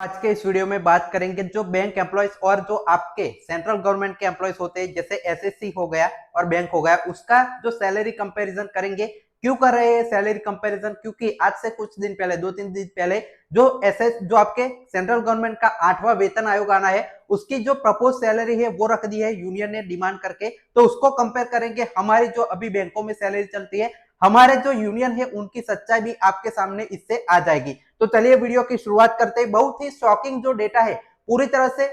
आज के इस वीडियो में बात करेंगे जो बैंक एम्प्लॉयज और जो आपके सेंट्रल गवर्नमेंट के एम्प्लॉयज होते हैं जैसे एसएससी हो गया और बैंक हो गया उसका जो सैलरी कंपैरिजन करेंगे। क्यों कर रहे हैं सैलरी कंपैरिजन? क्योंकि आज से कुछ दिन पहले 2-3 दिन पहले जो आपके सेंट्रल गवर्नमेंट का 8वां वेतन आयोग आना है उसकी जो प्रपोज सैलरी है वो रख दी है यूनियन ने डिमांड करके। तो उसको कंपेयर करेंगे हमारी जो अभी बैंकों में सैलरी चलती है, हमारे जो यूनियन है उनकी सच्चाई भी आपके सामने इससे आ जाएगी। तो चलिए वीडियो की शुरुआत करते हैं। बहुत ही शॉकिंग जो डेटा है, पूरी तरह से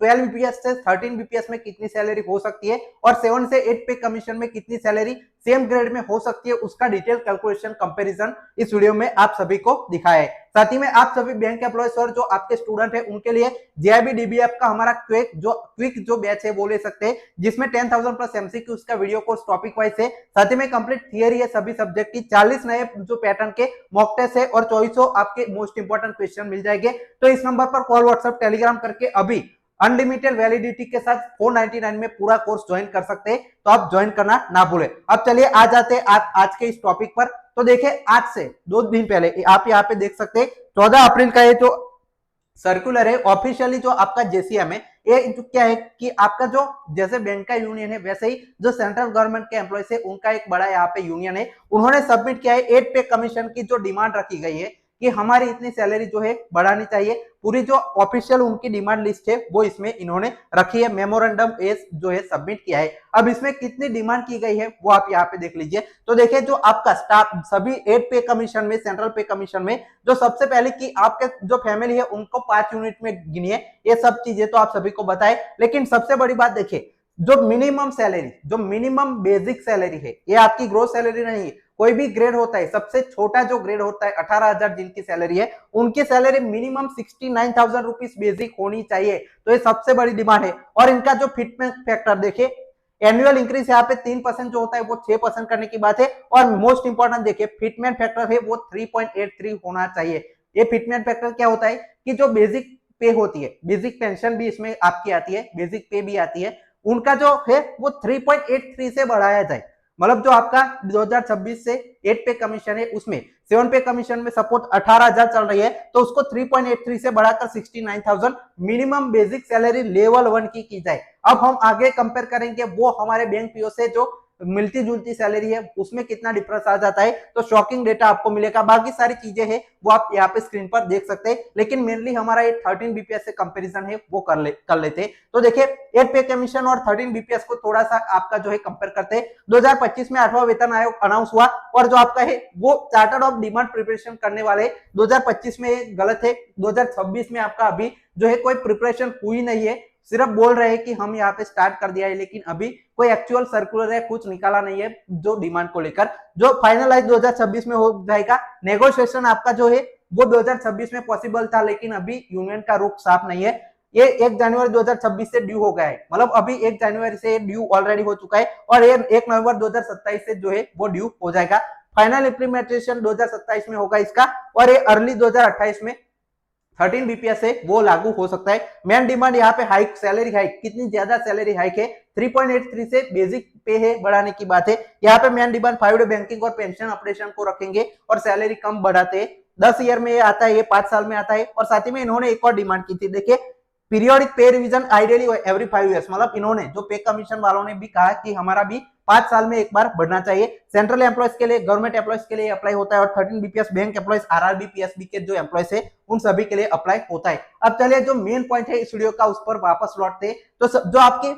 12 बीपीएस से 13 बीपीएस में कितनी सैलरी हो सकती है और 7 से 8 पे कमीशन में कितनी सैलरी सेम ग्रेड में हो सकती है, उसका डिटेल कैलकुलेशन कंपैरिजन इस वीडियो में आप सभी को दिखाया है। साथ ही में आप सभी बैंक एम्प्लॉयज और जो आपके स्टूडेंट है उनके लिए जेआईबी डीबीएफ का हमारा क्विक जो बैच है वो ले सकते हैं, जिसमें 10,000 प्लस एमसीक्यू का वीडियो कोर्स टॉपिक वाइज है। साथ ही में कंप्लीट थियरी है सभी सब्जेक्ट की, 40 नए जो पैटर्न के मॉक टेस्ट है और 2400 आपके मोस्ट इंपोर्टेंट क्वेश्चन मिल जाएंगे। तो इस नंबर पर कॉल व्हाट्सएप टेलीग्राम करके अभी अनलिमिटेड वैलिडिटी के साथ 499 में पूरा कोर्स ज्वाइन कर सकते हैं, तो आप ज्वाइन करना ना भूलें। अब चलिए आ जाते हैं आज के इस टॉपिक पर। तो देखिए आज से 2 दिन पहले आप यहाँ पे देख सकते हैं 14 अप्रैल का ये जो सर्कुलर है ऑफिशियली जो आपका जेसीएम है, ये क्या है कि आपका जो जैसे बैंक का यूनियन है वैसे ही जो सेंट्रल गवर्नमेंट के एम्प्लॉयज है उनका एक बड़ा यहाँ पे यूनियन है, उन्होंने सबमिट किया है 8 पे कमीशन की जो डिमांड रखी गई है कि हमारी इतनी सैलरी जो है बढ़ानी चाहिए। पूरी जो ऑफिशियल उनकी डिमांड लिस्ट है वो इसमें इन्होंने रखी है, मेमोरेंडम एस जो है सबमिट किया है। अब इसमें कितनी डिमांड की गई है वो आप यहाँ पे देख लीजिए। तो देखिए जो आपका स्टाफ सभी 8 पे कमीशन में, सेंट्रल पे कमीशन में जो सबसे पहले की आपके जो फैमिली है उनको 5 यूनिट में गिनिए, ये सब चीजें तो आप सभी को बताए। लेकिन सबसे बड़ी बात देखिए, जो मिनिमम सैलरी, जो मिनिमम बेसिक सैलरी है, ये आपकी ग्रोथ सैलरी नहीं है। कोई भी ग्रेड होता है, सबसे छोटा जो ग्रेड होता है 18,000 जिनकी सैलरी है उनकी सैलरी मिनिमम 69,000 रुपीज बेसिक होनी चाहिए। तो ये सबसे बड़ी डिमांड है। और इनका जो फिटमेंट फैक्टर देखिए, एनुअल इंक्रीज यहाँ पे 3% जो होता है वो 6% करने की बात है। और मोस्ट इंपॉर्टेंट देखिए फिटमेंट फैक्टर है वो 3.83 होना चाहिए। ये फिटमेंट फैक्टर क्या होता है कि जो बेसिक पे होती है, बेसिक पेंशन भी इसमें आपकी आती है, बेसिक पे भी आती है, उनका जो है वो 3.83 से बढ़ाया जाए। मतलब जो आपका 2026 से 8 पे कमीशन है उसमें 7 पे कमीशन में सपोज 18,000 चल रही है तो उसको 3.83 से बढ़ाकर 69,000 मिनिमम बेसिक सैलरी लेवल 1 की जाए। अब हम आगे कंपेयर करेंगे वो हमारे बैंक पीओ से जो मिलती जुलती सैलरी है उसमें कितना डिफरेंस आ जाता है, तो शॉकिंग डेटा आपको मिलेगा। बाकी सारी चीजें हैं वो आप यहाँ पे स्क्रीन पर देख सकते हैं, लेकिन मेनली हमारा ये 13 बीपीएस से कंपैरिजन है वो कर लेते हैं। तो देखिए 8 पे कमीशन और 13 बीपीएस को थोड़ा सा आपका जो है कंपेयर करते हैं। 2025 में 8वां वेतन आयोग अनाउंस हुआ और जो आपका है वो चार्टर्ड ऑफ डिमांड प्रिपरेशन करने वाले 2025 में गलत है, 2026 में आपका अभी जो है कोई प्रिपरेशन हुई नहीं है, सिर्फ बोल रहे हैं कि हम यहाँ पे स्टार्ट कर दिया है, लेकिन अभी कोई एक्चुअल सर्कुलर है कुछ निकाला नहीं है जो डिमांड को लेकर। जो फाइनलाइज 2026 में हो जाएगा। नेगोशिएशन आपका जो है वो 2026 में पॉसिबल था, लेकिन अभी यूनियन का रुख साफ नहीं है। ये 1 जनवरी 2026 से ड्यू हो गया है, मतलब अभी 1 जनवरी से ड्यू ऑलरेडी हो चुका है और ये 1 नवंबर 2027 से जो है वो ड्यू हो जाएगा। फाइनल इंप्लीमेंटेशन 2027 में होगा इसका और ये अर्ली 2028 में 13 बीपीएस है वो लागू हो सकता है। मेन डिमांड यहाँ पे हाइक, सैलरी हाइक, कितनी ज्यादा सैलरी हाइक है 3.83 से बेसिक पे है बढ़ाने की बात है। यहाँ पे मेन डिमांड 5 डे बैंकिंग और पेंशन ऑपरेशन को रखेंगे और सैलरी कम बढ़ाते हैं। 10 ईयर में ये आता है, ये 5 साल में आता है। और साथ ही में इन्होंने एक और डिमांड की थी, देखिए पीरियोडिक पे रिवीजन आइडियली एवरी 5 ईयर्स, मतलब इन्होंने जो पे कमीशन वालों ने भी कहा कि हमारा भी 5 साल में एक बार बढ़ना चाहिए। सेंट्रल एम्प्लॉयज के लिए, गवर्नमेंट एम्प्लॉयज के लिए अप्लाई होता है और 13 BPS bank employees, RRB, PSB के जो एम्प्लॉयज है उन सभी के लिए अप्लाई होता है। अब चलिए जो मेन पॉइंट है इस वीडियो का उस पर वापस लौटते हैं। तो जो आपकी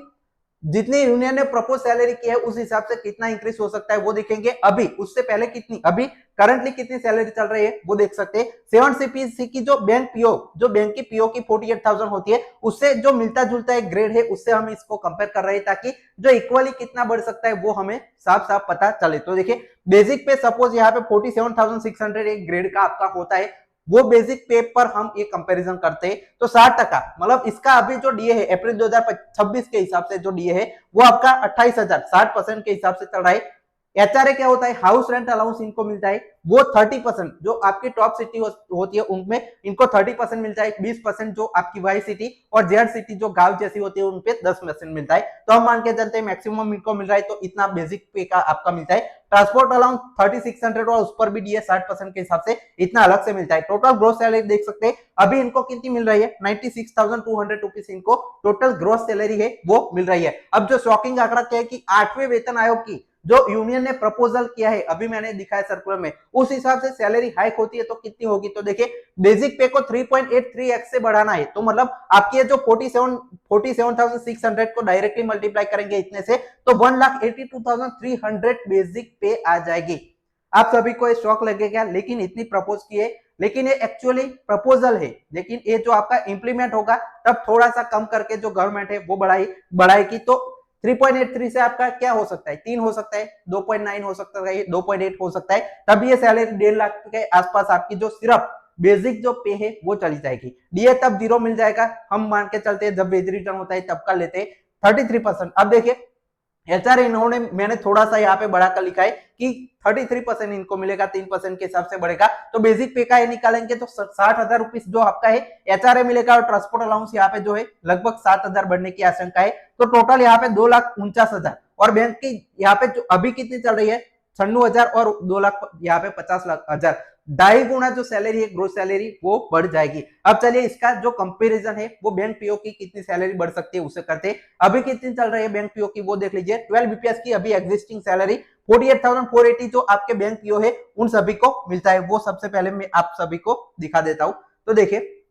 जितनी यूनियन ने प्रपोज सैलरी की है उस हिसाब से कितना इंक्रीज हो सकता है वो देखेंगे। अभी उससे पहले कितनी, अभी करंटली कितनी सैलरी चल रही है वो देख सकते हैं। 7 सीपीसी की जो बैंक पीओ, जो बैंक की पीओ की 48,000 होती है उससे जो मिलता जुलता एक ग्रेड है उससे हम इसको कंपेयर कर रहे हैं, ताकि जो इक्वली कितना बढ़ सकता है वो हमें साफ साफ पता चले। तो देखिए बेसिक पे सपोज यहाँ पे 47,600 एक ग्रेड का आपका होता है, वो बेसिक पे पर हम ये कंपैरिजन करते हैं तो 60%, मतलब इसका अभी जो डीए है अप्रैल 2026 के हिसाब से जो डीए है वो आपका 28,000, 60% के हिसाब से चल रहा है। एचआरए क्या होता है, हाउस रेंट अलाउंस इनको मिलता है वो 30%, जो आपकी टॉप सिटी होती है उनमें इनको 30% मिलता है, 20% जो आपकी वाई सिटी और जेड सिटी जो गांव जैसी होती है उन पे 10% मिलता है। तो हम मान के चलते हैं मैक्सिमम इनको मिल रहा है, तो इतना बेसिक पे का आपका मिलता है। ट्रांसपोर्ट अलाउंस 3600 और उस पर भी डीए 60% के हिसाब से इतना अलग से मिलता है। टोटल ग्रोस सैलरी देख सकते हैं अभी इनको कितनी मिल रही है, 96,200 रुपीज इनको टोटल ग्रोस सैलरी है वो मिल रही है। अब जो शॉकिंग आंकड़ा क्या है कि 8वें वेतन आयोग की जो यूनियन ने प्रपोजल किया है, अभी मैंने दिखाया सर्कुलर में, उस हिसाब से सैलरी हाइक होती है तो कितनी होगी, तो देखिए बेसिक पे को 3.83x से बढ़ाना है, तो मतलब आपकी ये जो 47,600 को डायरेक्टली मल्टीप्लाई करेंगे इतने से तो 1,82,300 बेसिक पे आ जाएगी। आप सभी को ये शौक लगेगा, लेकिन इतनी प्रपोज की है, लेकिन ये एक्चुअली प्रपोजल है, लेकिन ये जो आपका इंप्लीमेंट होगा तब थोड़ा सा कम करके जो गवर्नमेंट है वो बढ़ाएगी। तो 3.83 से आपका क्या हो सकता है, 3 हो सकता है, 2.9 हो सकता है, 2.8 हो सकता है, तब ये सैलरी 1.5 लाख के आसपास आपकी जो सिर्फ बेसिक जो पे है वो चली जाएगी। डीए तब 0 मिल जाएगा, हम मान के चलते हैं जब वेज रिटर्न होता है तब का लेते हैं 33%। अब देखिए एचआर इन्होंने मैंने थोड़ा सा यहाँ पे बढ़ाकर लिखा है कि 33% इनको मिलेगा, 3% के हिसाब से बढ़ेगा, तो बेसिक पे का ये निकालेंगे तो 60,000 रुपीज जो आपका है एचआरए मिलेगा, और ट्रांसपोर्ट अलाउंस यहाँ पे जो है लगभग 7,000 बढ़ने की आशंका है, तो टोटल यहाँ पे 2,49,000। और बैंक की यहाँ पे जो अभी कितनी चल रही है 96,000 और 2 लाख यहाँ पे 50,000, 2.5 गुना जो सैलरी है ग्रोस सैलरी वो बढ़ जाएगी। अब चलिए इसका जो कंपैरिजन है वो बैंक पीओ की कितनी सैलरी बढ़ सकती है उसे करते हैं। अभी कितनी चल रही है बैंक पीओ की वो देख लीजिए। 12 बीपीएस की अभी एग्जिस्टिंग सैलरी 48,480 जो आपके बैंक पीओ है उन सभी को मिलता है, वो सबसे पहले मैं आप सभी को दिखा देता हूं। तो देखिए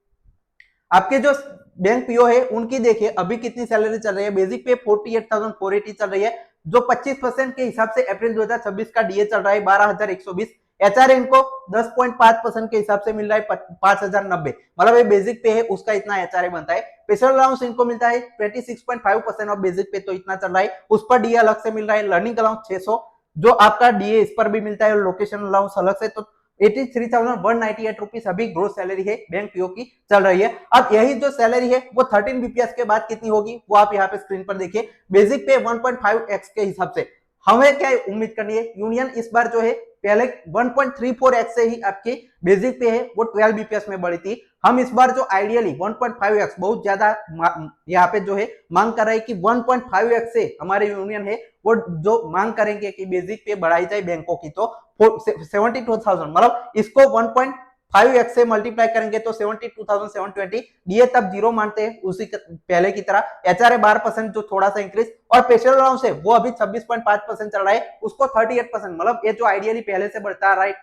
आपके जो बैंक पीओ है उनकी देखिए अभी कितनी सैलरी चल रही है, बेसिक पे 48,480 चल रही है, जो 25% के हिसाब से अप्रैल 2026 का डीए चल रहा है 12,120, एचआर इनको 10.5% के हिसाब से मिल रहा है 5,090, मतलब ये बेसिक पे है उसका इतना एचआर बनता है। स्पेशल अलाउंस इनको मिलता है 26.5% ऑफ बेसिक पे, तो इतना चल रहा है, उस पर डीए अलग से मिल रहा है। लर्निंग अलाउंस 600 जो आपका डीए इस पर भी मिलता है, लोकेशन अलाउंस अलग से, तो 83,198 रुपीज अभी ग्रोस सैलरी है बैंक पीओ की चल रही है। अब यही जो सैलरी है वो 13 बीपीएस के बाद कितनी होगी वो आप यहाँ पे स्क्रीन पर देखिए। बेसिक पे 1.5x के हिसाब से हमें क्या उम्मीद करनी है, यूनियन इस बार जो है पहले 1.34x से ही आपकी बेसिक पे है वो 12 बीपीएस में बढ़ी थी, हम इस बार जो आइडियली 1.5x बहुत ज्यादा यहाँ पे जो है मांग कर रहे हैं कि 1.5x से हमारे यूनियन है वो जो मांग करेंगे कि बेसिक पे बढ़ाई जाए बैंकों की, तो 72,000 मतलब इसको 1.5x से मल्टीप्लाई करेंगे तो 72,720, डीए तब 0 मानते हैं उसी पहले की तरह, एचआरए 12% जो थोड़ा सा इंक्रीज, और स्पेशल अलाउंस है वो अभी 26.5% चल रहा है, उसको 38%, मतलब ये जो आइडियली पहले से बढ़ता रहा है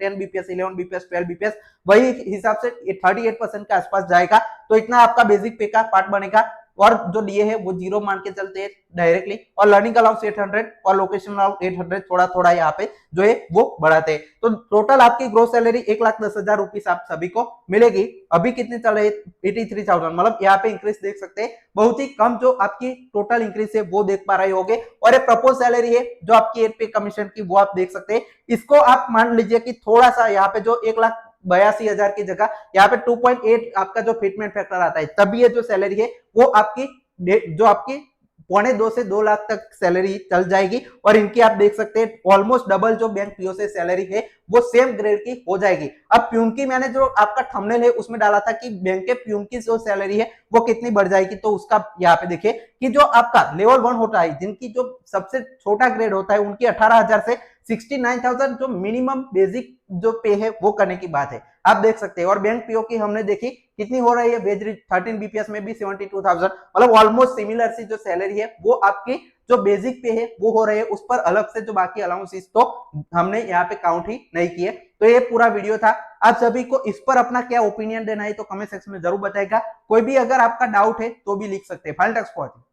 10 बीपीएस 11 बीपीएस 12 बीपीएस वही हिसाब से 38% के आसपास जाएगा, तो इतना आपका बेसिक पे का पार्ट बनेगा, और जो डीए है वो 0 मान के चलते हैं डायरेक्टली, और लर्निंग अलाउंस 800 और लोकेशन अलाउंस 800 थोड़ा थोड़ा यहाँ पे जो है वो बढ़ाते हैं, तो टोटल आपकी ग्रोस सैलरी 1,10,000 रुपीज आप सभी को मिलेगी। अभी कितनी चल रही है 83,000, मतलब यहाँ पे इंक्रीज देख सकते हैं, बहुत ही कम जो आपकी टोटल इंक्रीज है वो देख पा रहे होगे। और ये प्रपोज सैलरी है जो आपकी 8 पे कमीशन की वो आप देख सकते हैं, इसको आप मान लीजिए कि थोड़ा सा यहाँ पे जो 1,82,000 की जगह यहाँ पे 2.8 आपका जो फिटमेंट फैक्टर आता है, तब ये जो सैलरी है वो आपकी जो आपकी 1.25 से 2 लाख तक सैलरी चल जाएगी, और इनकी आप देख सकते हैं ऑलमोस्ट डबल जो बैंक पीओ से सैलरी है वो सेम ग्रेड की हो जाएगी। अब प्यून की मैंने जो आपका थंबनेल है उसमें डाला था कि बैंक के प्यून की जो सैलरी है वो कितनी बढ़ जाएगी, तो उसका यहाँ पे देखिए कि जो आपका लेवल 1 होता है जिनकी जो सबसे छोटा ग्रेड होता है उनकी 18,000 से 69,000 जो मिनिमम बेसिक जो पे है वो करने की बात है, आप देख सकते हैं। और बैंक पीओ की हमने देखी कितनी हो रही है, वेज 13 बीपीएस में भी 72,000, मतलब ऑलमोस्ट सिमिलर सी जो सैलरी है वो आपकी जो बेसिक पे है वो हो रहे हैं, उस पर अलग से जो बाकी अलाउंसेस तो हमने यहाँ पे काउंट ही नहीं किए। तो ये पूरा वीडियो था, आप सभी को इस पर अपना क्या ओपिनियन देना है तो कमेंट सेक्शन में जरूर बताएगा, कोई भी अगर आपका डाउट है तो भी लिख सकते हैं। फाइनल टेक्स्ट पहुंचे।